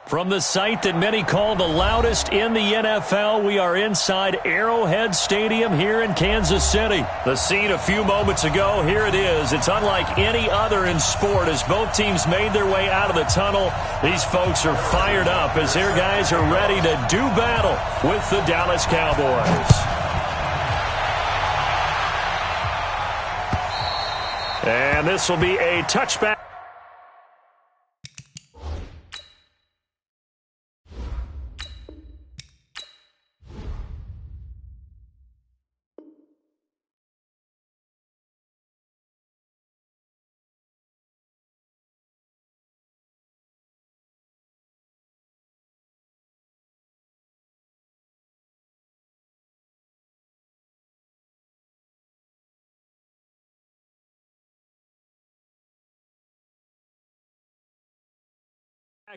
From the site that many call the loudest in the NFL, we are inside Arrowhead Stadium here in Kansas City. The scene a few moments ago, here it is. It's unlike any other in sport as both teams made their way out of the tunnel. These folks are fired up as their guys are ready to do battle with the Dallas Cowboys. And this will be a touchback.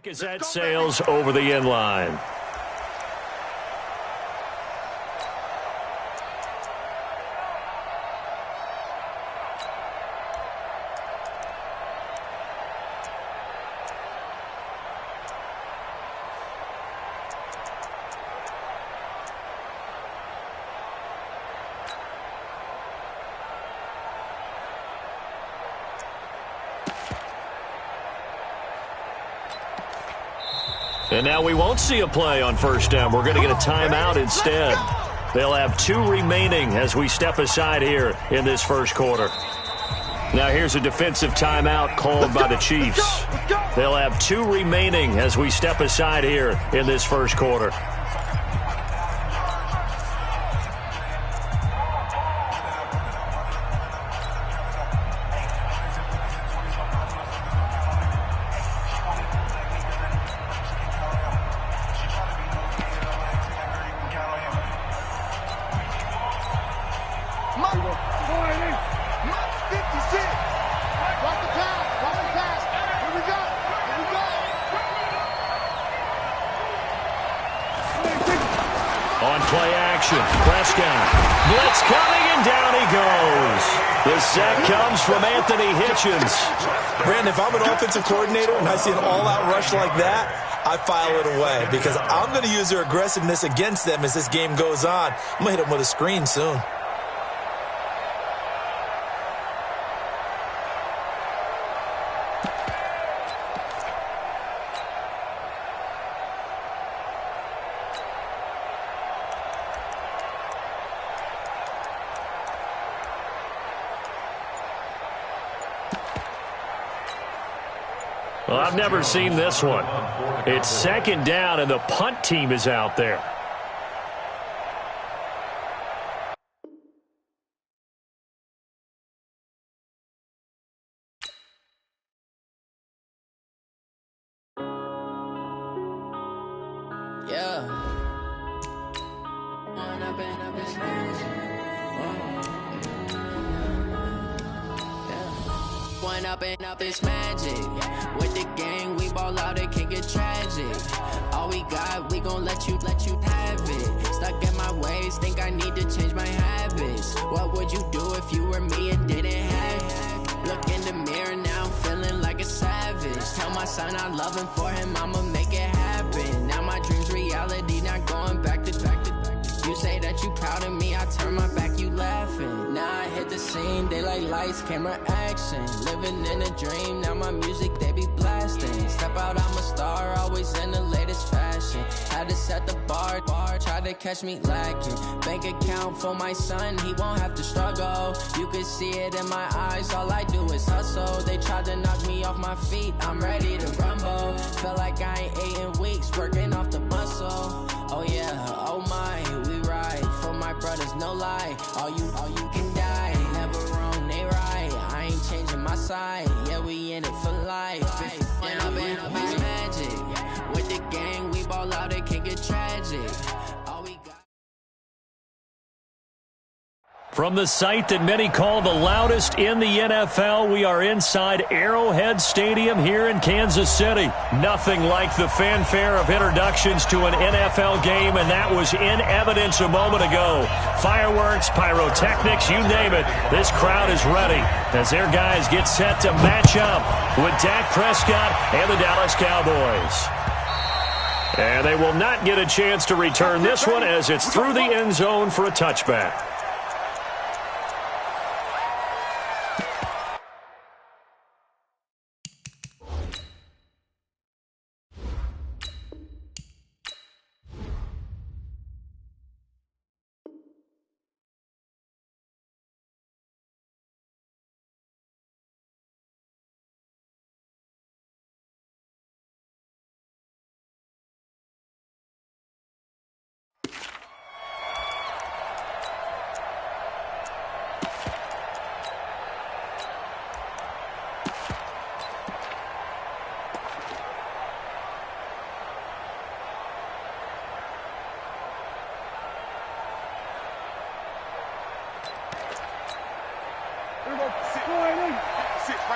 As that sails over the end line. And now we won't see a play on first down. We're going to get a timeout instead. They'll have 2 remaining as we step aside here in this first quarter. Now here's a defensive timeout called by the Chiefs. They'll have 2 remaining as we step aside here in this first quarter. On play action, Prescott. Blitz coming, and down he goes. The sack comes from Anthony Hitchens. Brandon, if I'm an offensive coordinator and I see an all-out rush like that, I file it away because I'm going to use their aggressiveness against them as this game goes on. I'm going to hit them with a screen soon. Well, I've never seen this one. It's second down, and the punt team is out there. Up this magic with the gang, we ball out, it can get tragic. All we got, we gon' let you have it. Stuck in my ways, think I need to change my habits. What would you do if you were me and didn't have it? Look in the mirror now, I'm feeling like a savage. Tell my son I love him, for him I'ma make it happen. Now my dreams reality, not going back to. You say that you proud of me, I turn my back, you laughing. Now I hit the scene, they like lights, camera, action. Living in a dream, now my music, they be blasting. Step out, I'm a star, always in the latest fashion. Had to set the bar, try to catch me lacking. Bank account for my son, he won't have to struggle. You can see it in my eyes, all I do is hustle. They tried to knock me off my feet, I'm ready to rumble. Feel like I ain't ate in weeks, working off the muscle. Oh yeah, oh my, we ride for my brothers, no lie. All you can die, never wrong, they right. I ain't changing my side, yeah, we in it for life. And I've been magic with the gang, we ball out, it can get tragic. All we got. From the site that many call the loudest in the NFL, we are inside Arrowhead Stadium here in Kansas City. Nothing like the fanfare of introductions to an NFL game, and that was in evidence a moment ago. Fireworks, pyrotechnics, you name it. This crowd is ready as their guys get set to match up with Dak Prescott and the Dallas Cowboys. And they will not get a chance to return this one as it's through the end zone for a touchback.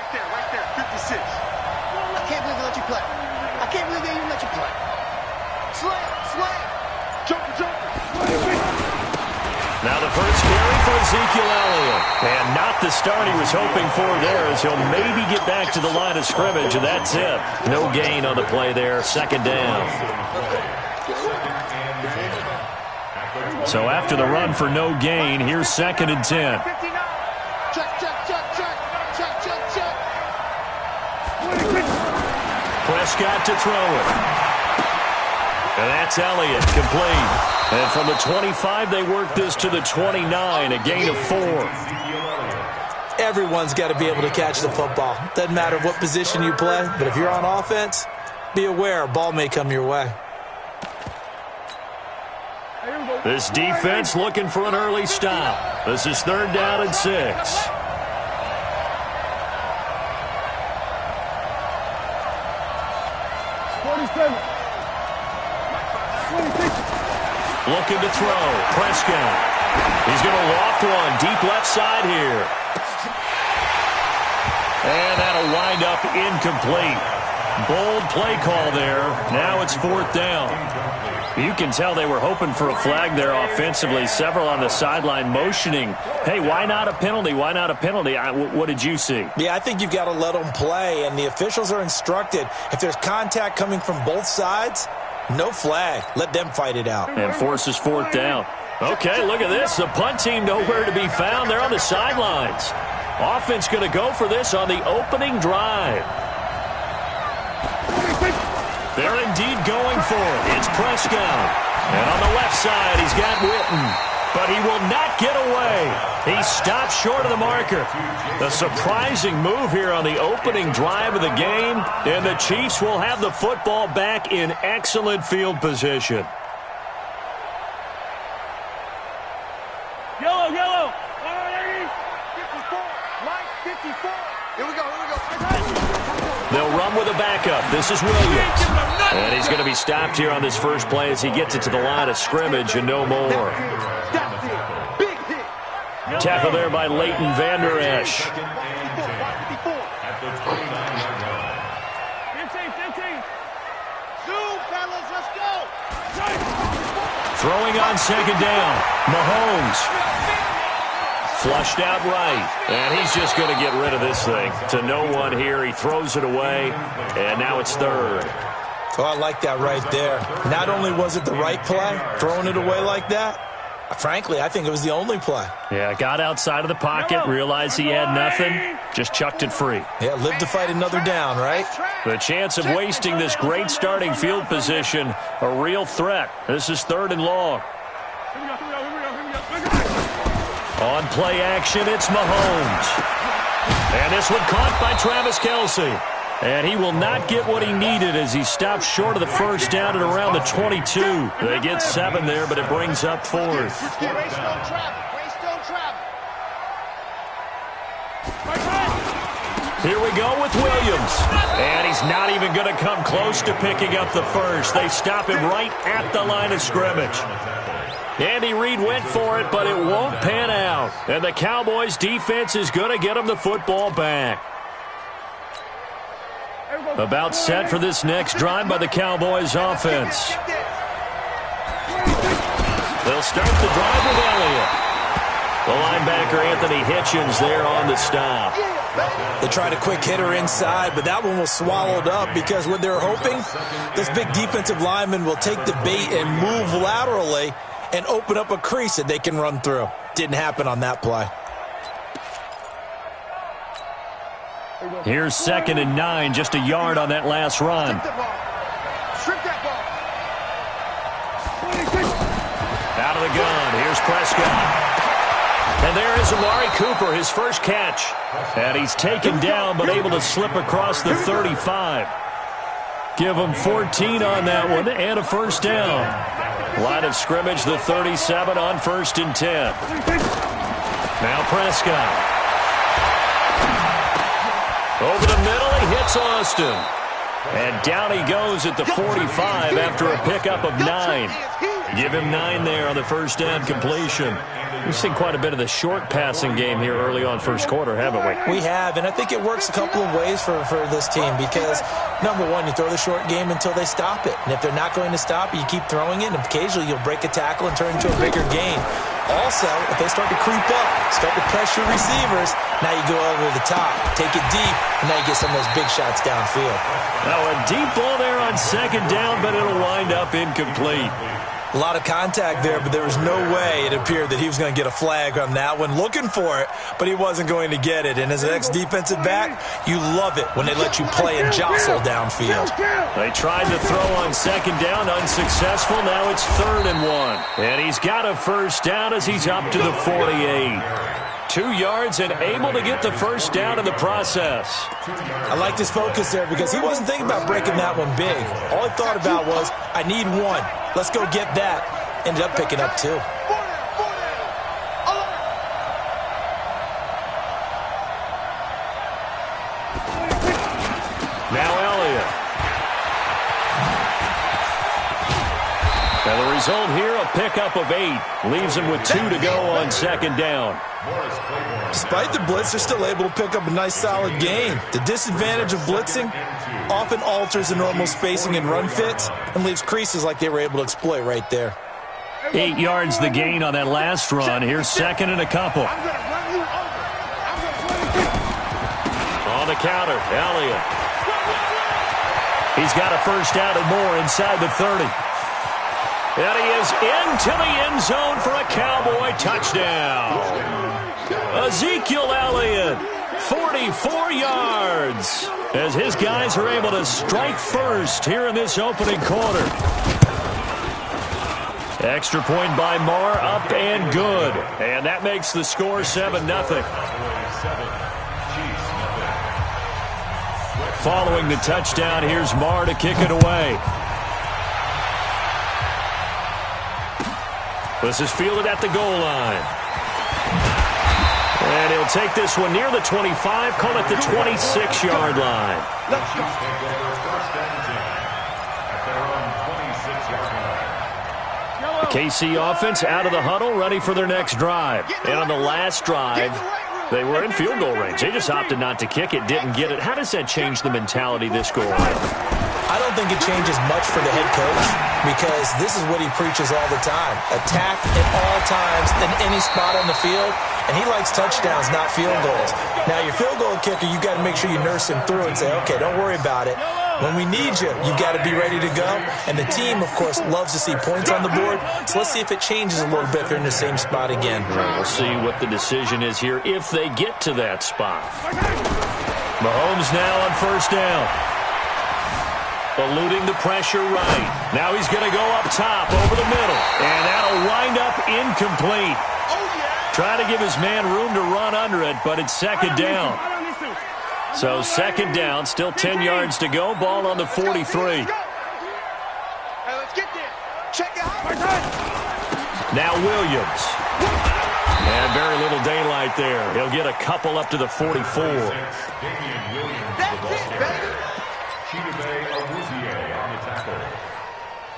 Right there, 56. I can't believe they let you play. I can't believe they even let you play. Slam. Joker. Now the first carry for Ezekiel Elliott. And not the start he was hoping for there, as he'll maybe get back to the line of scrimmage, and that's it. No gain on the play there, second down. So after the run for no gain, here's 2nd and 10. Prescott to throw it. And that's Elliott, complete. And from the 25, they work this to the 29, a gain of 4. Everyone's got to be able to catch the football. Doesn't matter what position you play, but if you're on offense, be aware a ball may come your way. This defense looking for an early stop. This is 3rd down and 6. Looking to throw. Prescott. He's going to loft one deep left side here. And that'll wind up incomplete. Bold play call there. Now it's 4th down. You can tell they were hoping for a flag there offensively. Several on the sideline motioning. Hey, why not a penalty? Why not a penalty? What did you see? Yeah, I think you've got to let them play, and the officials are instructed. If there's contact coming from both sides, no flag. Let them fight it out. And forces 4th down. Okay, look at this. The punt team nowhere to be found. They're on the sidelines. Offense going to go for this on the opening drive. They're indeed going for it. It's Prescott. And on the left side, he's got Witten. But he will not get away. He stopped short of the marker. A surprising move here on the opening drive of the game. And the Chiefs will have the football back in excellent field position. Yellow. 54. Mike, 54. Here we go. They'll run with a backup. This is Williams. And he's going to be stopped here on this first play as he gets it to the line of scrimmage and no more. Tackle there by Leighton Vander Esch. 15. Zoom, fellas, let's go. Throwing on 2nd down. Mahomes. Flushed out right. And he's just going to get rid of this thing. To no one here. He throws it away. And now it's 3rd. Oh, I like that right there. Not only was it the right play, throwing it away like that, frankly, I think it was the only play. Yeah, got outside of the pocket, realized he had nothing, just chucked it free. Yeah, live to fight another down, right? The chance of wasting this great starting field position, a real threat. This is 3rd and long. On play action, it's Mahomes. And this one caught by Travis Kelce. And he will not get what he needed as he stops short of the first down at around the 22. They get 7 there, but it brings up 4th. Here we go with Williams. And he's not even going to come close to picking up the first. They stop him right at the line of scrimmage. Andy Reid went for it, but it won't pan out. And the Cowboys defense is going to get him the football back. About set for this next drive by the Cowboys offense. They'll start the drive with Elliott. The linebacker, Anthony Hitchens, there on the stop. They tried a quick hitter inside, but that one was swallowed up because what they're hoping, this big defensive lineman will take the bait and move laterally and open up a crease that they can run through. Didn't happen on that play. Here's 2nd and 9, just a yard on that last run. Out of the gun, here's Prescott. And there is Amari Cooper, his first catch. And he's taken down, but able to slip across the 35. Give him 14 on that one, and a first down. Line of scrimmage, the 37 on 1st and 10. Now Prescott. Over the middle, he hits Austin. And down he goes at the 45 after a pickup of 9. Give him 9 there on the first down completion. We've seen quite a bit of the short passing game here early on first quarter, haven't we? We have, and I think it works a couple of ways for this team because, number one, you throw the short game until they stop it. And if they're not going to stop it, you keep throwing it, and occasionally you'll break a tackle and turn into a bigger gain. Also, if they start to creep up, start to pressure receivers, now you go over the top, take it deep, and now you get some of those big shots downfield. Now a deep ball there on 2nd down, but it'll wind up incomplete. A lot of contact there, but there was no way it appeared that he was going to get a flag on that one. Looking for it, but he wasn't going to get it. And as an ex-defensive back, you love it when they let you play and jostle downfield. They tried to throw on 2nd down, unsuccessful. Now it's 3rd and 1. And he's got a first down as he's up to the 48. 2 yards and able to get the first down in the process. I liked his focus there because he wasn't thinking about breaking that one big. All he thought about was, I need 1. Let's go get that. Ended up picking up 2. Now Elliott. And the result here, a pickup of 8. Leaves him with 2 to go on 2nd down. Despite the blitz, they're still able to pick up a nice solid gain. The disadvantage of blitzing often alters the normal spacing and run fits and leaves creases like they were able to exploit right there. 8 yards the gain on that last run. Here's 2nd and a couple. On the counter, Elliott. He's got a first down and more inside the 30. And he is into the end zone for a Cowboy touchdown. Ezekiel Elliott, 44 yards, as his guys are able to strike first here in this opening quarter. Extra point by Marr, up and good. And that makes the score 7-0. Following the touchdown, here's Marr to kick it away. This is fielded at the goal line. And he'll take this one near the 25, call it the 26-yard line. The KC offense out of the huddle, ready for their next drive. And on the last drive, they were in field goal range. They just opted not to kick it, didn't get it. How does that change the mentality this go around? I don't think it changes much for the head coach because this is what he preaches all the time. Attack at all times in any spot on the field, and he likes touchdowns, not field goals. Now, your field goal kicker, you got to make sure you nurse him through and say, okay, don't worry about it. When we need you, you got to be ready to go. And the team, of course, loves to see points on the board. So let's see if it changes a little bit if they're in the same spot again. We'll see what the decision is here if they get to that spot. Mahomes now on first down. Eluding the pressure right. Now he's going to go up top over the middle. And that'll wind up incomplete. Trying to give his man room to run under it, but it's 2nd down. So 2nd down, still 10 yards to go. Ball on the 43. Now Williams. And very little daylight there. He'll get a couple up to the 44.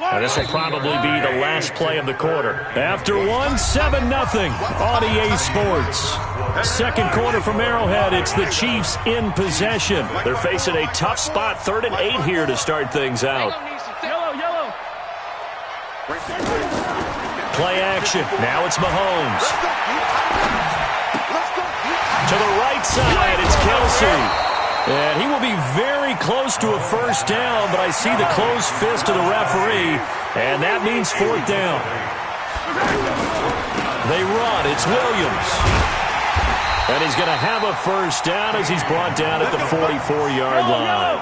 And this will probably be the last play of the quarter. After one, 7-0 on EA Sports. Second quarter from Arrowhead, it's the Chiefs in possession. They're facing a tough spot, 3rd and 8 here to start things out. Play action. Now it's Mahomes. To the right side, it's Kelsey. And he will be very close to a first down, but I see the closed fist of the referee, and that means fourth down. They run. It's Williams. And he's going to have a first down as he's brought down at the 44-yard line.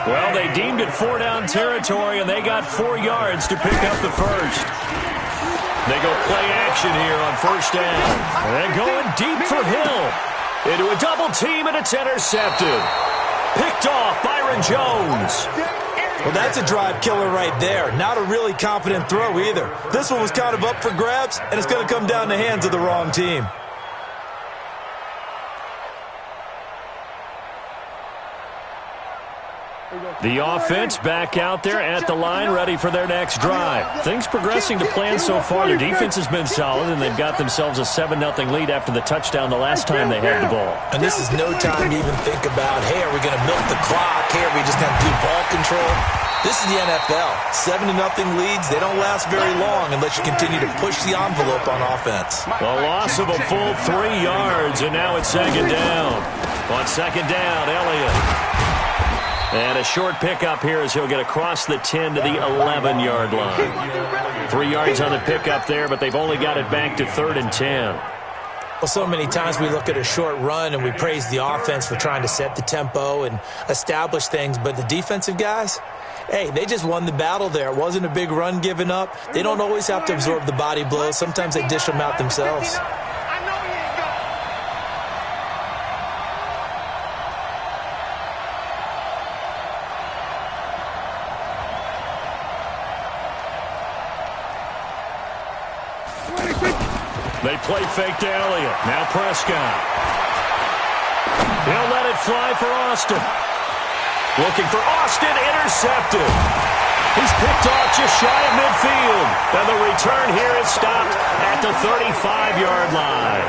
Well, they deemed it four-down territory, and they got 4 yards to pick up the first. They go play action here on first down. And they're going deep for Hill. Into a double team, and it's intercepted. Picked off Byron Jones. Well, that's a drive killer right there. Not a really confident throw either. This one was kind of up for grabs, and it's going to come down the hands of the wrong team. The offense back out there at the line, ready for their next drive. Things progressing to plan so far. Their defense has been solid, and they've got themselves a 7-0 lead after the touchdown the last time they had the ball. And this is no time to even think about, hey, are we going to milk the clock? Hey, are we just going to do ball control? This is the NFL. 7-0 leads, they don't last very long unless you continue to push the envelope on offense. A loss of a full 3 yards, and now it's second down. On second down, Elliott. And a short pickup here as he'll get across the 10 to the 11-yard line. 3 yards on the pickup there, but they've only got it back to 3rd and 10. Well, so many times we look at a short run and we praise the offense for trying to set the tempo and establish things, but the defensive guys, hey, they just won the battle there. It wasn't a big run given up. They don't always have to absorb the body blows. Sometimes they dish them out themselves. They play fake to Elliott. Now Prescott. He'll let it fly for Austin. Looking for Austin. Intercepted. He's picked off just shy of midfield. And the return here is stopped at the 35-yard line.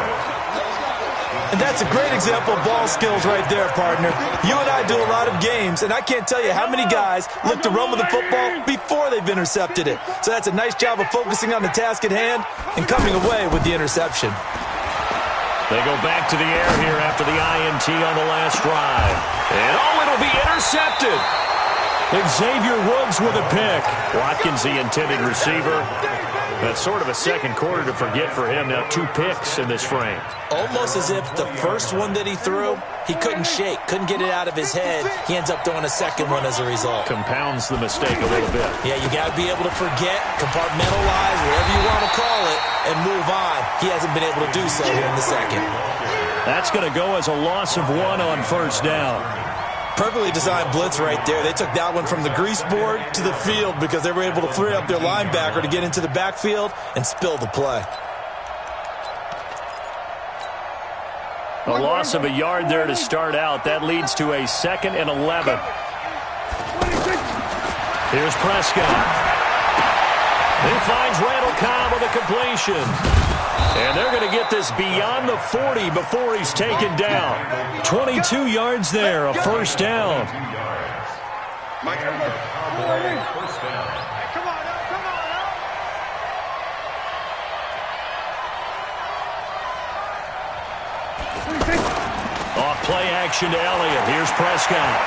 And that's a great example of ball skills right there, partner. You and I do a lot of games, and I can't tell you how many guys look to run with the football before they've intercepted it. So that's a nice job of focusing on the task at hand and coming away with the interception. They go back to the air here after the INT on the last drive. And, oh, it'll be intercepted. Xavier Woods with a pick. Watkins, the intended receiver. That's sort of a second quarter to forget for him. Now 2 picks in this frame. Almost as if the first one that he threw, he couldn't shake, couldn't get it out of his head. He ends up throwing a second one as a result. Compounds the mistake a little bit. Yeah, you got to be able to forget, compartmentalize, whatever you want to call it, and move on. He hasn't been able to do so here in the second. That's going to go as a loss of 1 on first down. Perfectly designed blitz right there. They took that one from the grease board to the field because they were able to free up their linebacker to get into the backfield and spill the play. A loss of a yard there to start out. That leads to a 2nd and 11. Here's Prescott. He finds Randall Cobb with a completion. And they're going to get this beyond the 40 before he's taken down. 22 yards there, a first down. Off play action to Elliott. Here's Prescott.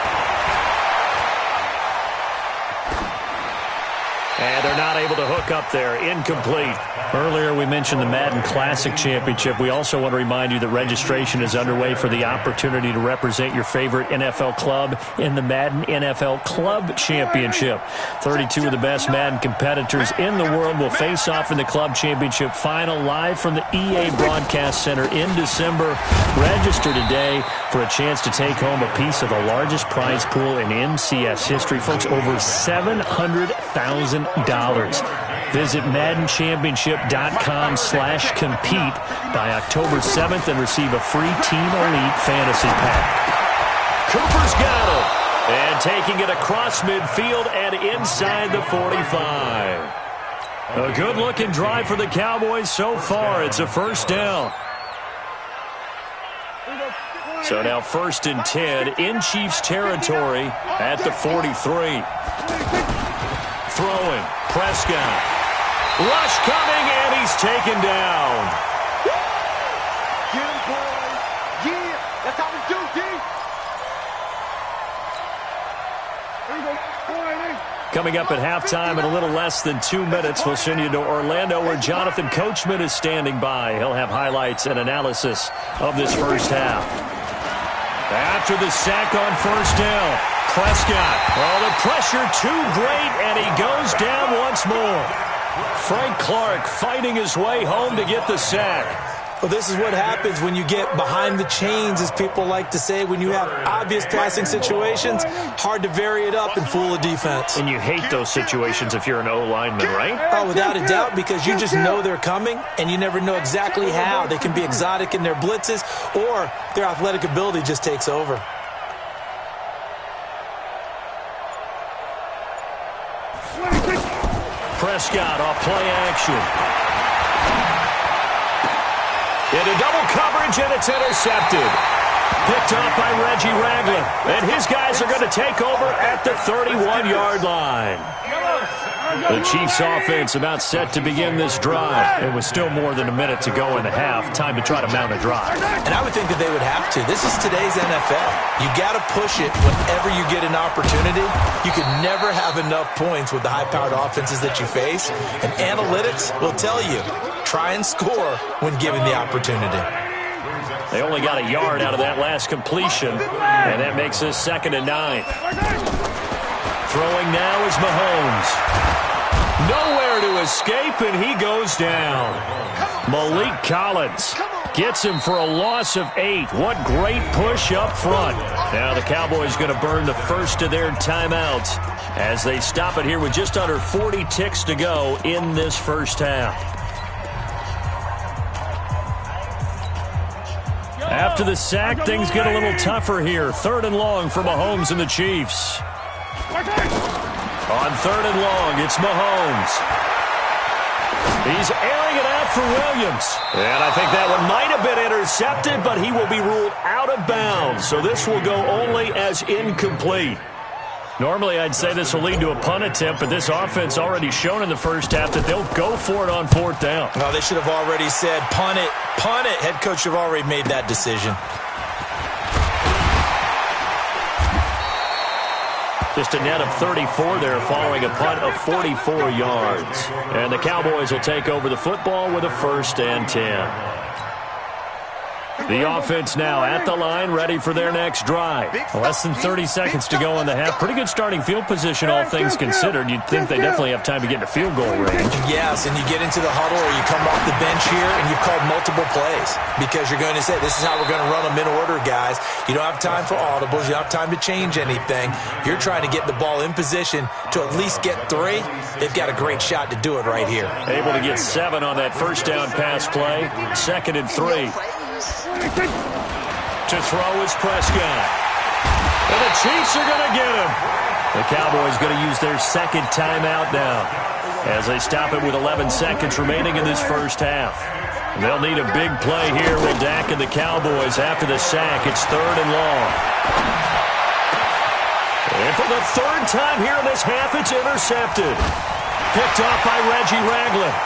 And they're not able to hook up there. Incomplete. Earlier we mentioned the Madden Classic Championship. We also want to remind you that registration is underway for the opportunity to represent your favorite NFL club in the Madden NFL Club Championship. 32 of the best Madden competitors in the world will face off in the Club Championship final live from the EA Broadcast Center in December. Register today for a chance to take home a piece of the largest prize pool in MCS history. Folks, over $700,000. Visit MaddenChampionship.com/compete by October 7th and receive a free Team Elite Fantasy Pack. Cooper's got it. And taking it across midfield and inside the 45. A good-looking drive for the Cowboys so far. It's a first down. So now 1st and 10 in Chiefs territory at the 43. Throwing. Prescott. Rush coming, and he's taken down. Get him, boys. Yeah. Coming up at halftime in a little less than 2 minutes, we'll send you to Orlando where Jonathan Coachman is standing by. He'll have highlights and analysis of this first half. After the sack on first down, Prescott. Oh, the pressure too great, and he goes down once more. Frank Clark fighting his way home to get the sack. Well, this is what happens when you get behind the chains, as people like to say. When you have obvious passing situations, hard to vary it up and fool a defense. And you hate those situations if you're an O-lineman, right? Oh, without a doubt, because you just know they're coming, and you never know exactly how. They can be exotic in their blitzes, or their athletic ability just takes over. Prescott off play action. Into double coverage, and it's intercepted. Picked up by Reggie Ragland. And his guys are going to take over at the 31-yard line. The Chiefs' offense about set to begin this drive. It was still more than a minute to go in the half. Time to try to mount a drive. And I would think that they would have to. This is today's NFL. You got to push it whenever you get an opportunity. You can never have enough points with the high-powered offenses that you face. And analytics will tell you, try and score when given the opportunity. They only got a yard out of that last completion, and that makes this 2nd and 9. Throwing now is Mahomes. Nowhere to escape, and he goes down. Malik Collins gets him for a loss of 8. What great push up front. Now the Cowboys going to burn the first of their timeouts as they stop it here with just under 40 ticks to go in this first half. After the sack, things get a little tougher here. 3rd and long for Mahomes and the Chiefs. On 3rd and long, it's Mahomes. He's airing it out for Williams. And I think that one might have been intercepted, but he will be ruled out of bounds. So this will go only as incomplete. Normally, I'd say this will lead to a punt attempt, but this offense already shown in the first half that they'll go for it on 4th down. Well, they should have already said, punt it, punt it. Head coach should have already made that decision. Just a net of 34 there following a punt of 44 yards. And the Cowboys will take over the football with a 1st and 10. The offense now at the line, ready for their next drive. Less than 30 seconds to go in the half. Pretty good starting field position, all things considered. You'd think they definitely have time to get into field goal range. Yes, and you get into the huddle or you come off the bench here and you've called multiple plays because you're going to say, this is how we're going to run them in order, guys. You don't have time for audibles. You don't have time to change anything. You're trying to get the ball in position to at least get 3. They've got a great shot to do it right here. Able to get 7 on that first down pass play. 2nd and 3. To throw is Prescott. And the Chiefs are going to get him. The Cowboys going to use their 2nd timeout now as they stop it with 11 seconds remaining in this first half. They'll need a big play here with Dak and the Cowboys after the sack. It's 3rd and long. And for the 3rd time here in this half, it's intercepted. Picked off by Reggie Ragland.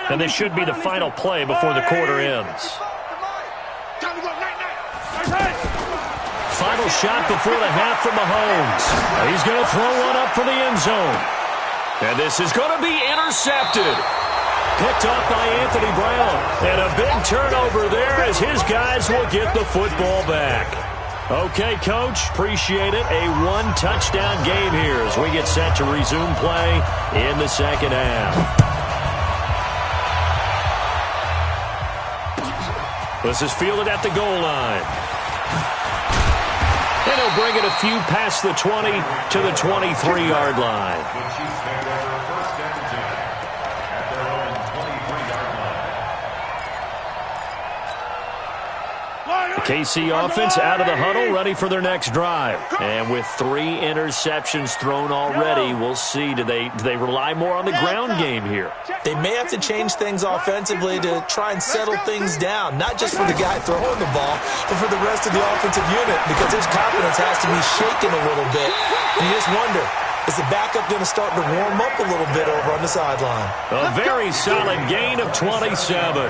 And this should be the final play before the quarter ends. Final shot before the half from Mahomes. He's going to throw one up for the end zone. And this is going to be intercepted. Picked up by Anthony Brown. And a big turnover there as his guys will get the football back. Okay, Coach, appreciate it. A 1-touchdown game here as we get set to resume play in the second half. This is fielded at the goal line. And he'll bring it a few past the 20 to the 23-yard line. The KC offense out of the huddle, ready for their next drive. And with 3 interceptions thrown already, we'll see. Do they rely more on the ground game here? They may have to change things offensively to try and settle things down, not just for the guy throwing the ball, but for the rest of the offensive unit, because his confidence has to be shaken a little bit. And you just wonder, is the backup going to start to warm up a little bit over on the sideline? A very solid gain of 27.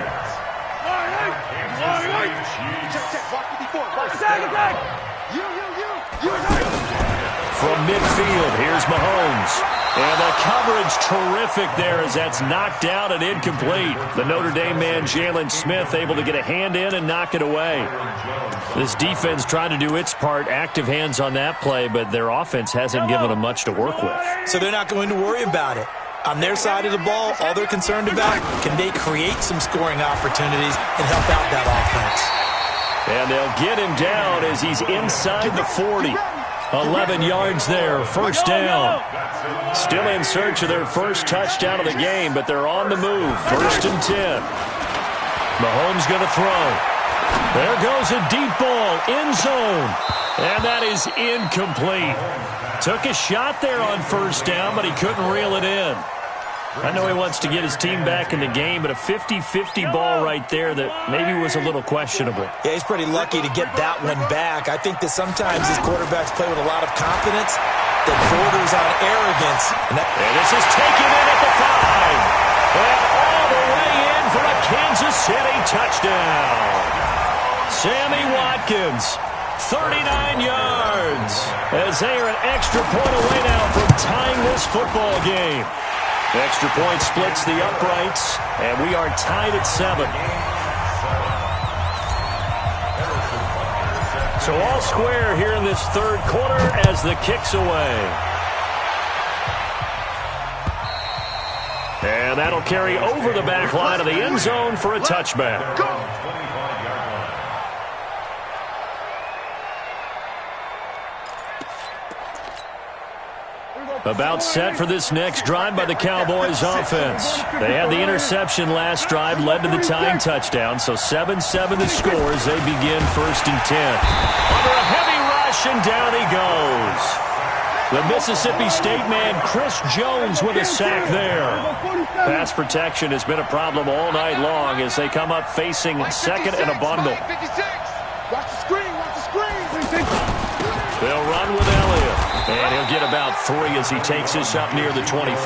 From midfield, here's Mahomes. And the coverage terrific there as that's knocked out and incomplete. The Notre Dame man, Jalen Smith, able to get a hand in and knock it away. This defense trying to do its part, active hands on that play, but their offense hasn't given them much to work with. So they're not going to worry about it. On their side of the ball, all they're concerned about, can they create some scoring opportunities and help out that offense? And they'll get him down as he's inside the 40. 11 yards there, first down. Still in search of their first touchdown of the game, but they're on the move. 1st and 10. Mahomes going to throw. There goes a deep ball, end zone. And that is incomplete. Took a shot there on first down, but he couldn't reel it in. I know he wants to get his team back in the game, but a 50-50 ball right there that maybe was a little questionable. Yeah, he's pretty lucky to get that one back. I think that sometimes these quarterbacks play with a lot of confidence that borders on arrogance. And this is taken in at the 5. And all the way in for a Kansas City touchdown. Sammy Watkins, 39 yards, as they are an extra point away now from tying this football game. Extra point splits the uprights, and we are tied at 7. So all square here in this third quarter as the kick's away. And that'll carry over the back line of the end zone for a touchback. About set for this next drive by the Cowboys offense. They had the interception last drive, led to the tying touchdown, so 7-7 the score as they begin 1st and 10. Under a heavy rush, and down he goes. The Mississippi State man, Chris Jones, with a sack there. Pass protection has been a problem all night long as they come up facing second and a bundle. Watch the screen, watch the screen. They'll run with Elliott, and he'll get about 3 as he takes this up near the 25.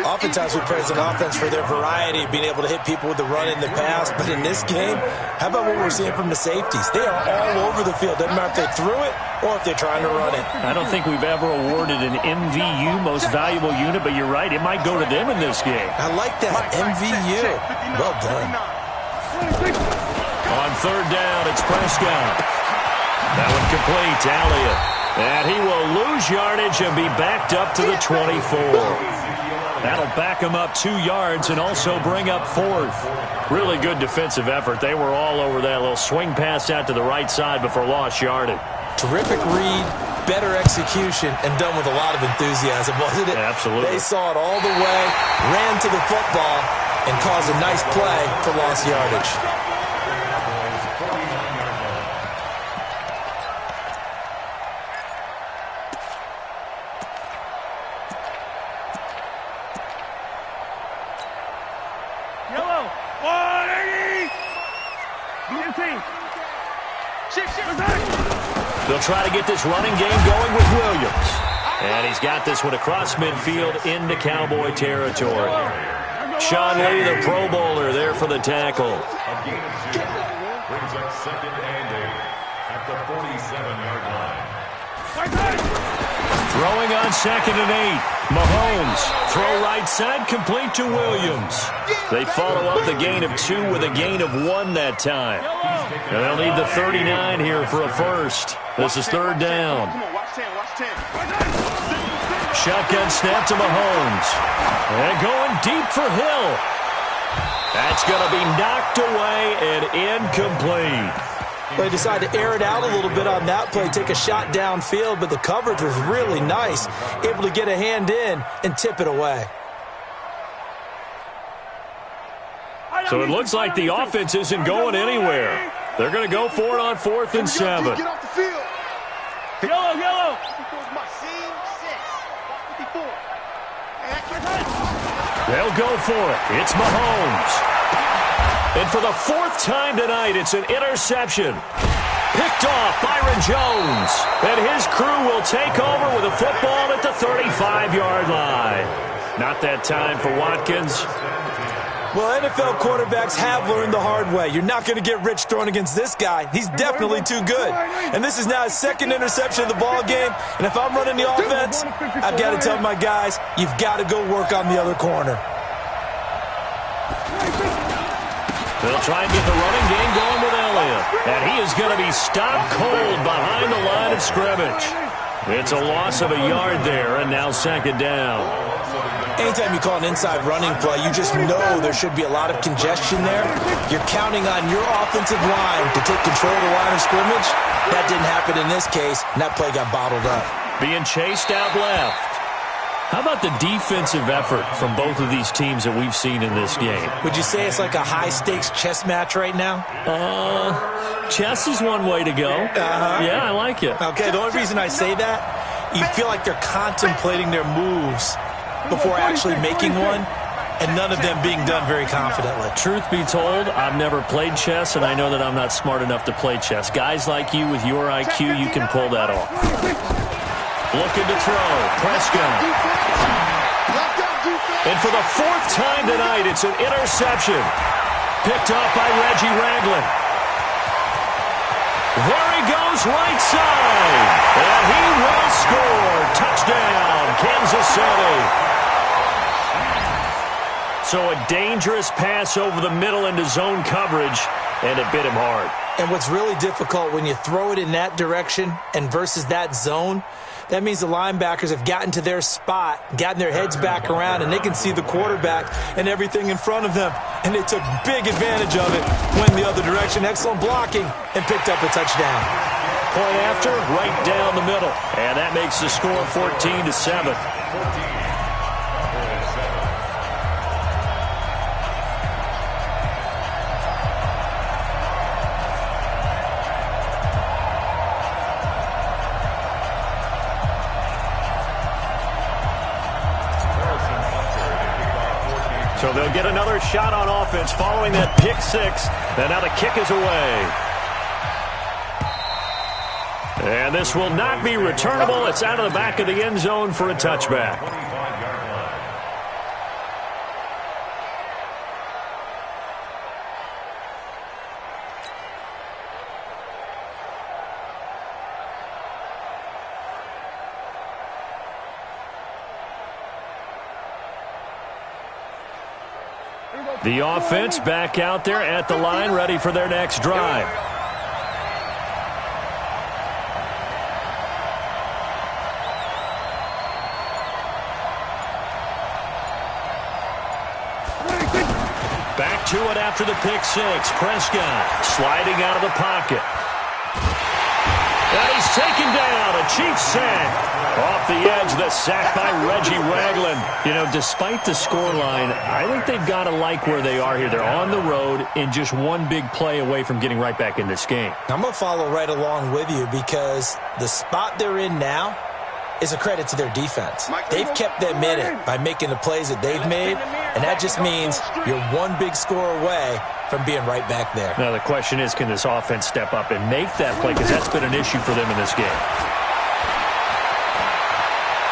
Oftentimes we praise an offense for their variety of being able to hit people with the run in the pass, but in this game, how about what we're seeing from the safeties? They are all over the field. Doesn't matter if they threw it or if they're trying to run it. I don't think we've ever awarded an MVU, most valuable unit, but you're right, it might go to them in this game. I like that, MVU. Well done. On 3rd down, it's Prescott. That one complete to Elliott. And he will lose yardage and be backed up to the 24. That'll back him up 2 yards and also bring up 4th. Really good defensive effort. They were all over that little swing pass out to the right side before lost yardage. Terrific read, better execution, and done with a lot of enthusiasm, wasn't it? Absolutely. They saw it all the way, ran to the football, and caused a nice play for lost yardage. They'll try to get this running game going with Williams. And he's got this one across midfield into Cowboy territory. Sean Lee, the Pro Bowler, there for the tackle. Brings up 2nd and 8 at the 47-yard line. Throwing on 2nd and 8. Mahomes, throw right side, complete to Williams. They follow up the gain of 2 with a gain of 1 that time. And they'll need the 39 here for a first. This is 3rd down. Shotgun snap to Mahomes. And going deep for Hill. That's going to be knocked away and incomplete. They decided to air it out a little bit on that play, take a shot downfield, but the coverage was really nice, able to get a hand in and tip it away. So it looks like the offense isn't going anywhere. They're going to go for it on 4th and 7. Get off the field. Yellow, yellow. They'll go for it. It's Mahomes. And for the 4th time tonight, it's an interception. Picked off Byron Jones. And his crew will take over with a football at the 35-yard line. Not that time for Watkins. Well, NFL quarterbacks have learned the hard way. You're not going to get rich throwing against this guy. He's definitely too good. And this is now his 2nd interception of the ball game. And if I'm running the offense, I've got to tell my guys, you've got to go work on the other corner. They'll try and get the running game going with Elliott. And he is going to be stopped cold behind the line of scrimmage. It's a loss of a yard there, and now 2nd down. Anytime you call an inside running play, you just know there should be a lot of congestion there. You're counting on your offensive line to take control of the line of scrimmage. That didn't happen in this case, and that play got bottled up. Being chased out left. How about the defensive effort from both of these teams that we've seen in this game? Would you say it's like a high-stakes chess match right now? Chess is one way to go. Yeah, I like it. Okay, the only reason I say that, you feel like they're contemplating their moves before actually making one, and none of them being done very confidently. Truth be told, I've never played chess, and I know that I'm not smart enough to play chess. Guys like you with your IQ, you can pull that off. Looking to throw. Prescott. And for the 4th time tonight, it's an interception. Picked up by Reggie Ragland. There he goes, right side. And he will score. Touchdown, Kansas City. So a dangerous pass over the middle into zone coverage, and it bit him hard. And what's really difficult when you throw it in that direction and versus that zone, that means the linebackers have gotten to their spot, gotten their heads back around, and they can see the quarterback and everything in front of them. And they took big advantage of it, went the other direction. Excellent blocking, and picked up a touchdown. Point after, right down the middle. And that makes the score 14-7. So they'll get another shot on offense following that pick 6. And now the kick is away. And this will not be returnable. It's out of the back of the end zone for a touchback. The offense back out there at the line, ready for their next drive. Back to it after the pick 6. Prescott sliding out of the pocket. And he's taken down. A Chiefs sack. Off the edge, the sack by Reggie Ragland. You know, despite the scoreline, I think they've got to like where they are here. They're on the road and just one big play away from getting right back in this game. I'm going to follow right along with you because the spot they're in now is a credit to their defense. They've kept them in it by making the plays that they've made, and that just means you're one big score away from being right back there. Now, the question is, can this offense step up and make that play? Because that's been an issue for them in this game.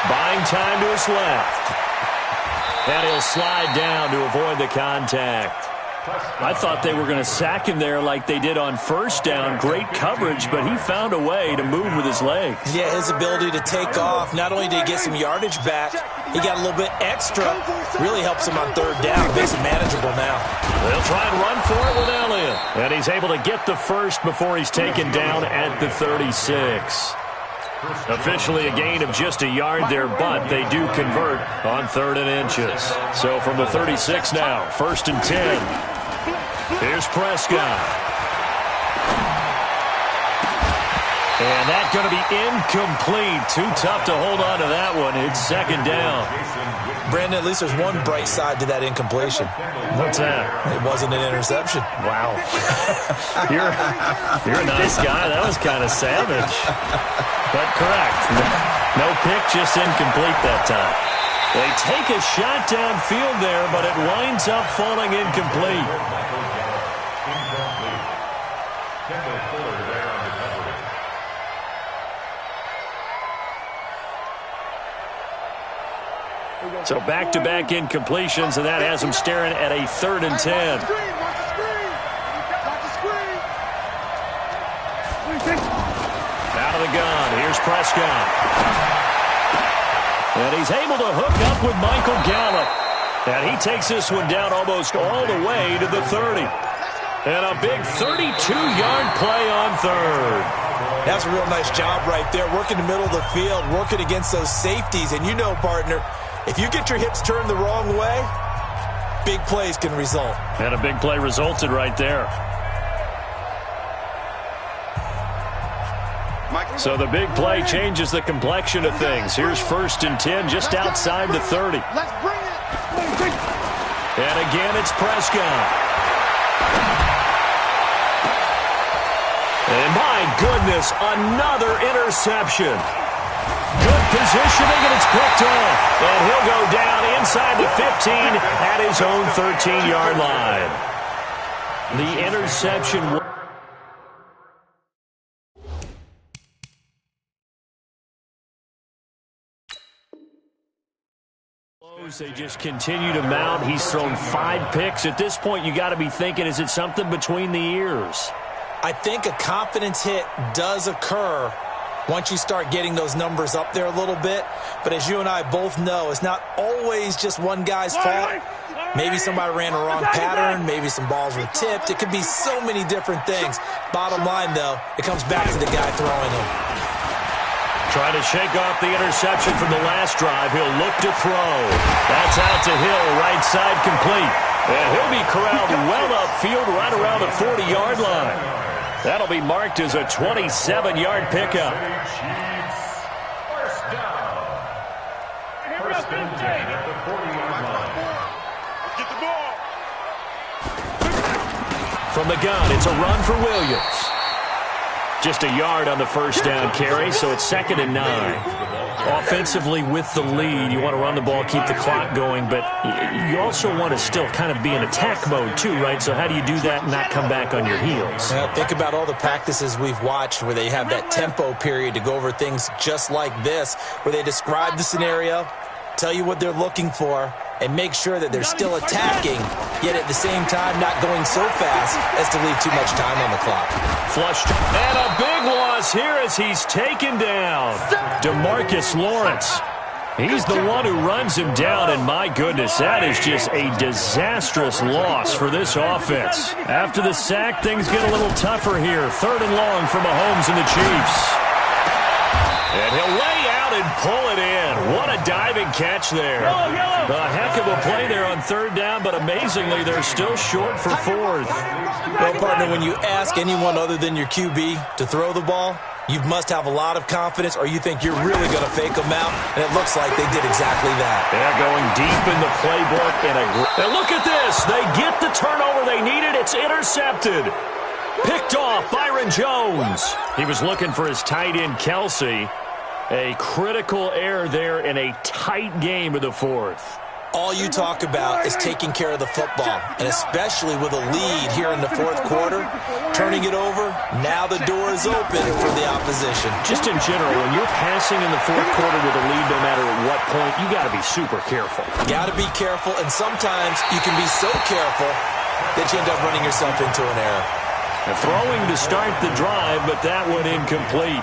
Buying time to his left. And he'll slide down to avoid the contact. I thought they were going to sack him there like they did on first down. Great coverage, but he found a way to move with his legs. Yeah, his ability to take off. Not only did he get some yardage back, he got a little bit extra. Really helps him on third down. Makes it manageable now. They'll try and run for it with Elliott. And he's able to get the first before he's taken down at the 36. Officially a gain of just a yard there, but they do convert on 3rd and inches. So from the 36 now, 1st and 10. Here's Prescott. And that's going to be incomplete. Too tough to hold on to that one. It's second down. Brandon, at least there's one bright side to that incompletion. What's that? It wasn't an interception. Wow. You're a nice guy. That was kind of savage. But correct. No pick, just incomplete that time. They take a shot downfield there, but it winds up falling incomplete. So back-to-back incompletions, and that has them staring at a 3rd and 10. Out of the gun. Here's Prescott. And he's able to hook up with Michael Gallup. And he takes this one down almost all the way to the 30. And a big 32-yard play on 3rd. That's a real nice job right there, working the middle of the field, working against those safeties. And you know, partner, if you get your hips turned the wrong way, big plays can result. And a big play resulted right there. So the big play changes the complexion of things. Here's 1st and 10 just outside the 30. Let's bring it. And again, it's Prescott. And my goodness, another interception. Good positioning, and it's picked off. And he'll go down inside the 15 at his own 13-yard line. The interception. They just continue to mount. He's thrown 5 picks. At this point, you got to be thinking, is it something between the ears? I think a confidence hit does occur once you start getting those numbers up there a little bit. But as you and I both know, it's not always just one guy's fault. Maybe somebody ran a wrong pattern. Maybe some balls were tipped. It could be so many different things. Bottom line, though, it comes back to the guy throwing them. Trying to shake off the interception from the last drive. He'll look to throw. That's out to Hill, right side complete. And he'll be corralled well upfield right around the 40-yard line. That'll be marked as a 27-yard pickup. First and 10 at the 40-yard line. Get the ball. From the gun, it's a run for Williams. Just a yard on the first down carry, so it's 2nd and 9. Offensively with the lead, you want to run the ball, keep the clock going, but you also want to still kind of be in attack mode too, right? So how do you do that and not come back on your heels? Now, think about all the practices we've watched where they have that tempo period to go over things just like this, where they describe the scenario, tell you what they're looking for, and make sure that they're still attacking, yet at the same time not going so fast as to leave too much time on the clock. Flushed. And a big loss here as he's taken down. DeMarcus Lawrence. He's the one who runs him down, and my goodness, that is just a disastrous loss for this offense. After the sack, things get a little tougher here. 3rd and long for Mahomes and the Chiefs. And he'll lay out and pull it in. What a diving catch there. A heck of a play there on 3rd down, but amazingly, they're still short for 4th. Well, partner, when you ask anyone other than your QB to throw the ball, you must have a lot of confidence, or you think you're really going to fake them out, and it looks like they did exactly that. They're going deep in the playbook. And look at this. They get the turnover they needed. It's intercepted. Picked off Byron Jones. He was looking for his tight end, Kelsey. A critical error there in a tight game of the 4th. All you talk about is taking care of the football, and especially with a lead here in the 4th quarter, turning it over, now the door is open for the opposition. Just in general, when you're passing in the 4th quarter with a lead, no matter at what point, you got to be super careful. Got to be careful, and sometimes you can be so careful that you end up running yourself into an error. And throwing to start the drive, but that one incomplete.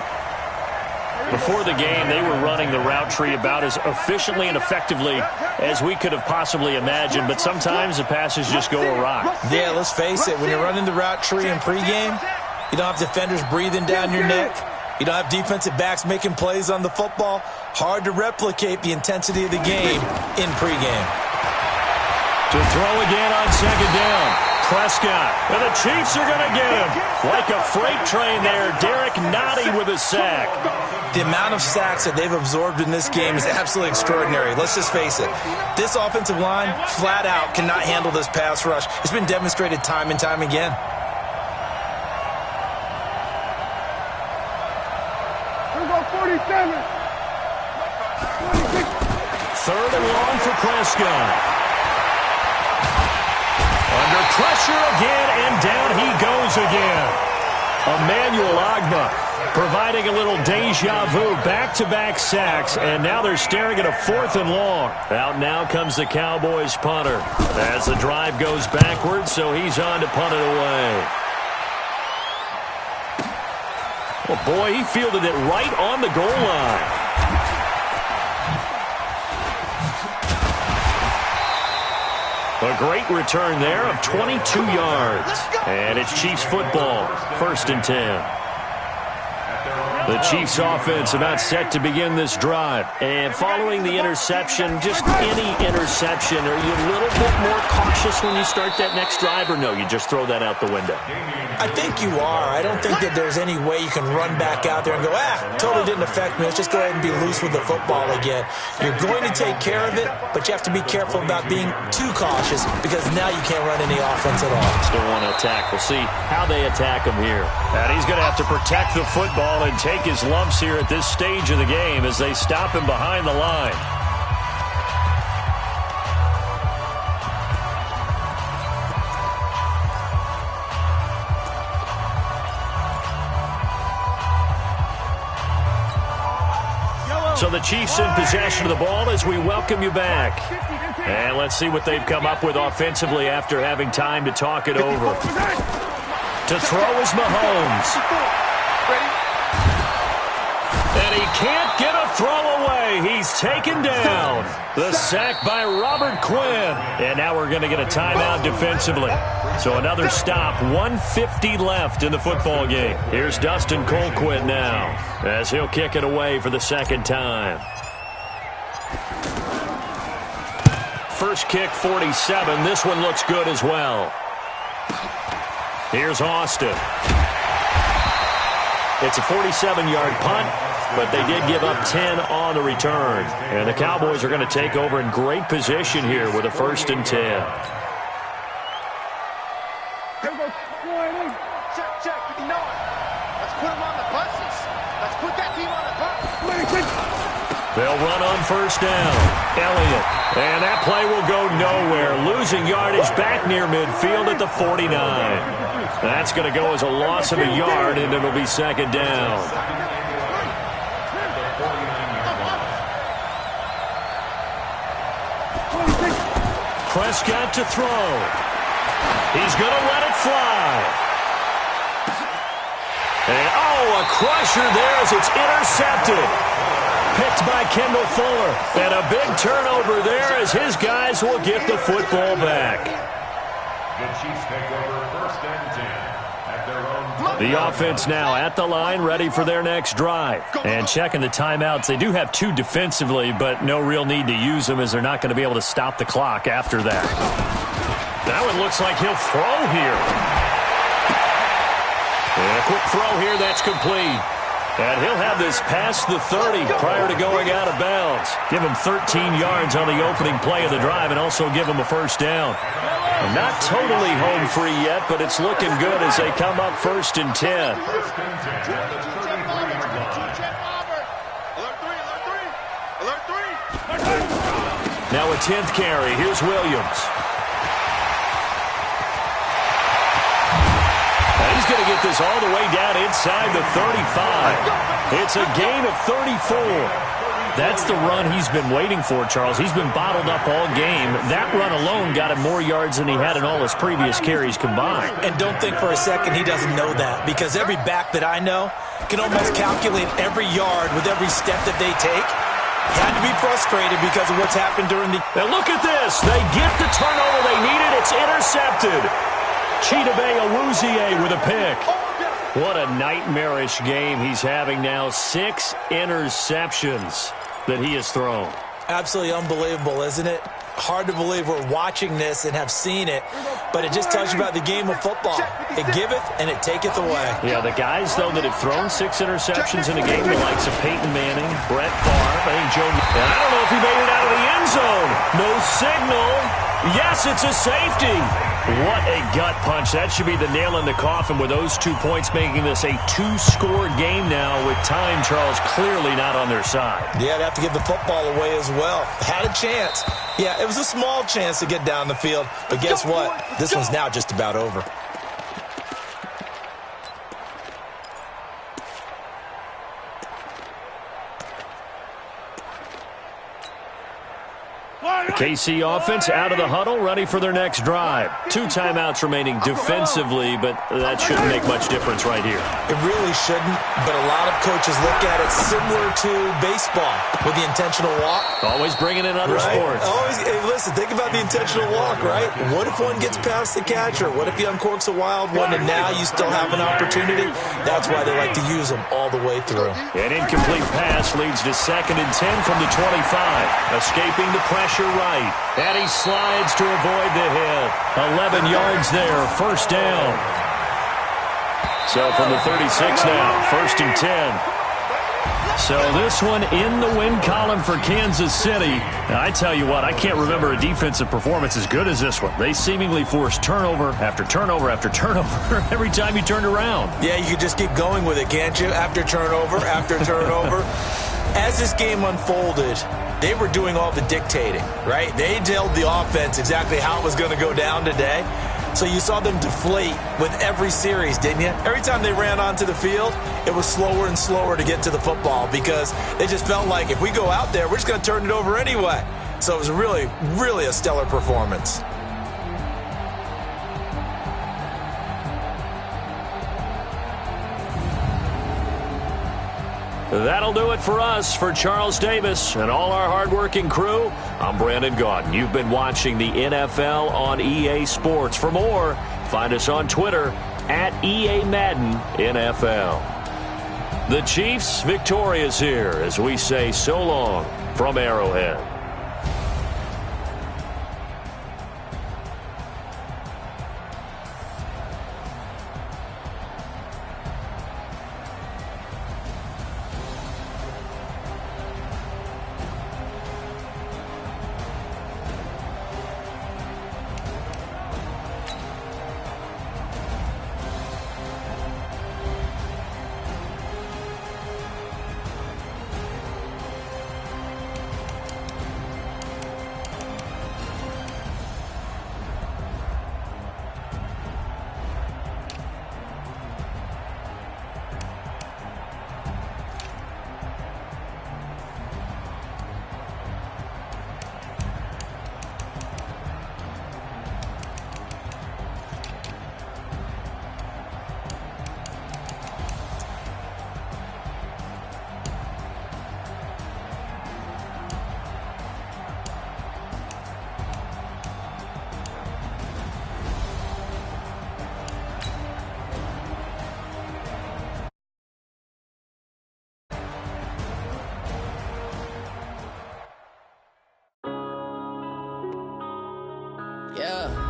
Before the game, they were running the route tree about as efficiently and effectively as we could have possibly imagined, but sometimes the passes just go awry. Yeah, let's face it, when you're running the route tree in pregame, you don't have defenders breathing down your neck. You don't have defensive backs making plays on the football. Hard to replicate the intensity of the game in pregame. To throw again on 2nd down. Prescott, and the Chiefs are going to get him. Like a freight train there, Derek Nottie with a sack. The amount of sacks that they've absorbed in this game is absolutely extraordinary. Let's just face it. This offensive line, flat out, cannot handle this pass rush. It's been demonstrated time and time again. Here we go, 47. 3rd and long for Prescott. Under pressure again, and down he goes again. Emmanuel Ogbah providing a little deja vu, back-to-back sacks, and now they're staring at a 4th and long. Out now comes the Cowboys punter as the drive goes backwards, so he's on to punt it away. Oh, boy, he fielded it right on the goal line. A great return there of 22 yards. And it's Chiefs football, 1st and 10. The Chiefs offense about set to begin this drive. And following the interception, just any interception, are you a little bit more cautious when you start that next drive, or no, you just throw that out the window? I think you are. I don't think that there's any way you can run back out there and go, totally didn't affect me. Let's just go ahead and be loose with the football again. You're going to take care of it, but you have to be careful about being too cautious because now you can't run any offense at all. Still want to attack. We'll see how they attack him here. And he's going to have to protect the football and take his lumps here at this stage of the game as they stop him behind the line. So the Chiefs in possession of the ball as we welcome you back. And let's see what they've come up with offensively after having time to talk it over. To throw is Mahomes. And he can't get a throw away. He's taken down. The sack by Robert Quinn. And now we're going to get a timeout defensively. So another stop, 1:50 left in the football game. Here's Dustin Colquitt now as he'll kick it away for the 2nd time. First kick, 47. This one looks good as well. Here's Austin. It's a 47-yard punt, but they did give up 10 on the return. And the Cowboys are going to take over in great position here with a 1st and 10. Check, 59. Let's put them on the buses. Let's put that team on the bus. They'll run on 1st down. Elliott. And that play will go nowhere. Losing yardage back near midfield at the 49. That's going to go as a loss of a yard, and it'll be 2nd down. Prescott to throw. He's going to let it fly. And, a crusher there as it's intercepted. Picked by Kendall Fuller. And a big turnover there as his guys will get the football back. The Chiefs take over 1st and 10 at their own. The offense now at the line, ready for their next drive. And checking the timeouts. They do have 2 defensively, but no real need to use them as they're not going to be able to stop the clock after that. That one looks like he'll throw here. And a quick throw here, that's complete. And he'll have this past the 30 prior to going out of bounds. Give him 13 yards on the opening play of the drive and also give him a 1st down. Not totally home free yet, but it's looking good as they come up 1st and 10. Now a 10th carry. Here's Williams. He's going to get this all the way down inside the 35. It's a gain of 34. That's the run he's been waiting for, Charles. He's been bottled up all game. That run alone got him more yards than he had in all his previous carries combined. And don't think for a second he doesn't know that, because every back that I know can almost calculate every yard with every step that they take. Had to be frustrated because of what's happened during the... And look at this. They get the turnover they needed. It's intercepted. Chidobe Awuzie with a pick. What a nightmarish game he's having now. 6 interceptions that he has thrown. Absolutely unbelievable, isn't it? hard to believe we're watching this and have seen it, but it just tells you about the game of football. It giveth and it taketh away. Yeah, the guys, though, that have thrown 6 interceptions in a game, the likes of Peyton Manning, Brett Favre, I think Joe. And I don't know if he made it out of the end zone. No signal. Yes, it's a safety. What a gut punch. That should be the nail in the coffin with those 2 points, making this a 2-score game now with time, Charles, clearly not on their side. Yeah, they have to give the football away as well. Had a chance. Yeah, it was a small chance to get down the field, but guess what? This one's now just about over. KC offense out of the huddle, ready for their next drive. 2 timeouts remaining defensively, but that shouldn't make much difference right here. It really shouldn't, but a lot of coaches look at it similar to baseball with the intentional walk. Always bringing in other sports. Always, hey, listen, think about the intentional walk, right? What if one gets past the catcher? What if he uncorks a wild one and now you still have an opportunity? That's why they like to use them all the way through. An incomplete pass leads to 2nd and 10 from the 25. Escaping the pressure right. And he slides to avoid the hit. 11 yards there, first down. So from the 36 now, 1st and 10. So this one in the win column for Kansas City. And I tell you what, I can't remember a defensive performance as good as this one. They seemingly forced turnover after turnover after turnover every time you turned around. Yeah, you could just keep going with it, can't you? After turnover, after turnover. As this game unfolded, they were doing all the dictating, right? They told the offense exactly how it was going to go down today. So you saw them deflate with every series, didn't you? Every time they ran onto the field, it was slower and slower to get to the football because they just felt like if we go out there, we're just going to turn it over anyway. So it was really, really a stellar performance. That'll do it for us. For Charles Davis and all our hardworking crew, I'm Brandon Gaudin. You've been watching the NFL on EA Sports. For more, find us on Twitter at EA Madden NFL. The Chiefs victorious here as we say so long from Arrowhead. Yeah.